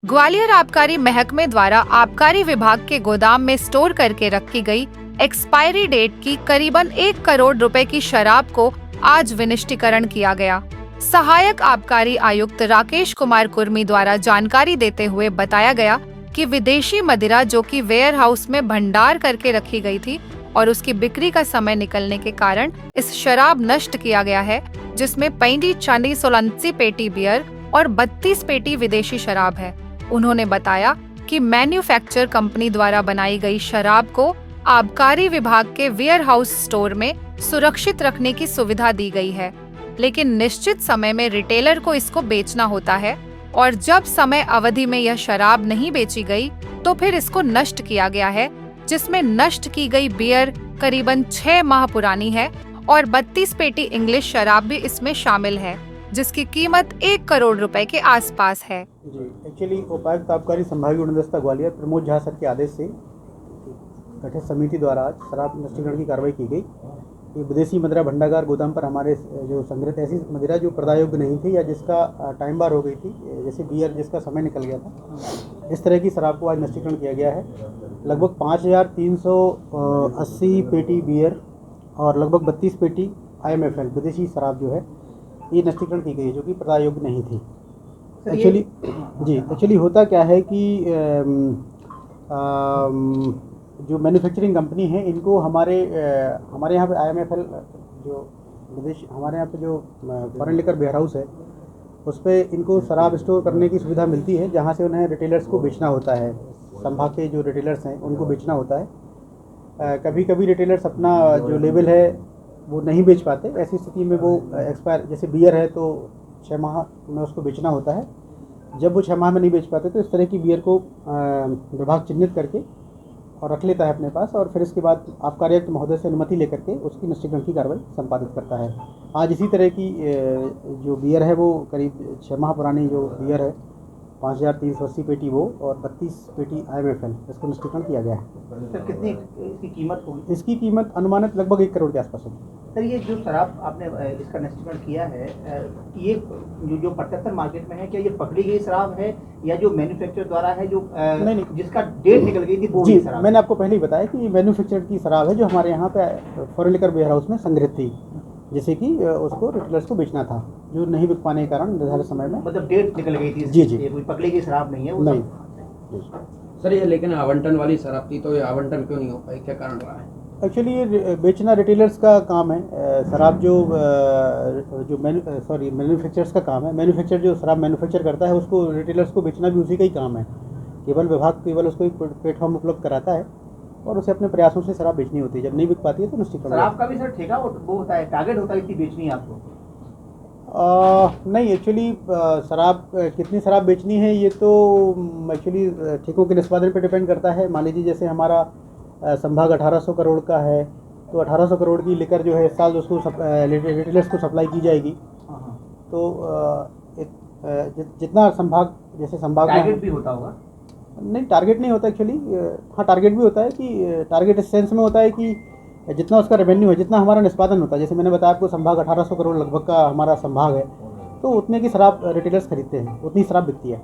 ग्वालियर आबकारी महकमे द्वारा आबकारी विभाग के गोदाम में स्टोर करके रखी गई एक्सपायरी डेट की करीबन 1 करोड़ रुपए की शराब को आज विनिष्टीकरण किया गया। सहायक आबकारी आयुक्त राकेश कुमार कुर्मी द्वारा जानकारी देते हुए बताया गया कि विदेशी मदिरा जो कि वेयर हाउस में भंडार करके रखी गई थी और उसकी बिक्री का समय निकलने के कारण इस शराब नष्ट किया गया है, जिसमें 65 पेटी बियर और 32 पेटी विदेशी शराब है। उन्होंने बताया कि मैन्युफैक्चर कंपनी द्वारा बनाई गई शराब को आबकारी विभाग के वेयर हाउस स्टोर में सुरक्षित रखने की सुविधा दी गई है, लेकिन निश्चित समय में रिटेलर को इसको बेचना होता है और जब समय अवधि में यह शराब नहीं बेची गई तो फिर इसको नष्ट किया गया है, जिसमें नष्ट की गई बियर करीबन 6 माह पुरानी है और 32 पेटी इंग्लिश शराब भी इसमें शामिल है, जिसकी कीमत 1 करोड़ रुपए के आसपास है। जी, एक्चुअली उपायुक्त आबकारी संभागीय गुणदस्ता ग्वालियर प्रमोद झा सर के आदेश से गठित समिति द्वारा आज शराब नष्टीकरण की कार्रवाई की गई। ये विदेशी मदिरा भंडागार गोदाम पर हमारे जो संग्रहित ऐसी मदिरा जो प्रदायोग्य नहीं थी या जिसका टाइम बार हो गई थी, जैसे बियर जिसका समय निकल गया था, इस तरह की शराब को आज नष्टीकरण किया गया है। लगभग 5380 पेटी बियर और लगभग 32 पेटी IMFL विदेशी शराब जो है ये नष्टीकरण की गई है, जो कि प्रदायोग्य नहीं थी। एक्चुअली होता क्या है कि जो मैन्युफैक्चरिंग कंपनी है इनको हमारे यहाँ पे IMFL जो विदेश हमारे यहाँ पे जो फॉरेन लिकर वेयर हाउस है उस पर इनको शराब स्टोर करने की सुविधा मिलती है, जहाँ से उन्हें रिटेलर्स को बेचना होता है। संभाग के जो रिटेलर्स हैं उनको बेचना होता है। कभी कभी रिटेलर्स अपना जो लेवल है वो नहीं बेच पाते, ऐसी स्थिति में वो एक्सपायर, जैसे बियर है तो 6 माह में उसको बेचना होता है। जब वो 6 माह में नहीं बेच पाते तो इस तरह की बियर को विभाग चिन्हित करके और रख लेता है अपने पास, और फिर इसके बाद आबकारी आयुक्त महोदय से अनुमति लेकर के उसकी नष्टीकरण की कार्रवाई संपादित करता है। आज इसी तरह की जो बियर है वो करीब 6 माह पुरानी जो बियर है 5380 पेटी वो और 32 पेटी IMFL इसको नष्टीकरण किया गया है। सर कितनी इसकी कीमत होगी? इसकी कीमत अनुमानित लगभग 1 करोड़ के आसपास होगी। सर ये जो शराब आपने इसका नष्टीकरण किया है, ये जो 75 मार्केट में है, क्या ये पकड़ी गई शराब है या जो मैन्युफैक्चर द्वारा है जो नहीं, जिसका डेट निकल गई थी वो जी, शराब? मैंने आपको पहले ही बताया कि ये मैन्युफैक्चर की शराब है जो हमारे यहाँ पे फॉरेन लिकर वेयर हाउस में संग्रहित थी, जैसे कि उसको रिटेलर्स को बेचना था, जो नहीं बिक पाने के कारण निर्धारित समय में मतलब डेट निकल गई थी। जी। ये कोई पकड़ी गई शराब नहीं है वो नहीं। सर ये लेकिन आवंटन वाली शराब थी, तो ये आवंटन क्यों नहीं हो पाई, क्या कारण रहा है? एक्चुअली ये बेचना रिटेलर्स का काम है। शराब जो मैन्युफैक्चरर्स का काम है। मैन्युफैक्चर जो शराब मैन्युफैक्चर करता है उसको रिटेलर्स को बेचना भी उसी का ही काम है। विभाग केवल उसको एक प्लेटफॉर्म उपलब्ध कराता है और उसे अपने प्रयासों से शराब बेचनी होती है। जब नहीं बिक पाती है तो नष्टीकरण। शराब का भी सर ठेका वो होता है, टारगेट होता है, इतनी बेचनी है आपको? नहीं, एक्चुअली शराब कितनी शराब बेचनी है ये तो एक्चुअली ठेकों के निष्पादन पर डिपेंड करता है। मान लीजिए जैसे हमारा संभाग 1800 करोड़ का है तो 1800 करोड़ की लिकर जो है इस साल उसको रिटेलर्स को सप्लाई की जाएगी। तो जितना संभाग, जैसे संभाग टारगेट भी होता होगा? नहीं, टारगेट नहीं होता एक्चुअली। हाँ, टारगेट भी होता है कि टारगेट इस सेंस में होता है कि जितना उसका रेवेन्यू है, जितना हमारा निष्पादन होता है। जैसे मैंने बताया आपको संभाग 1800 करोड़ लगभग का हमारा संभाग है, तो उतने की शराब रिटेलर्स खरीदते हैं, उतनी शराब बिकती है।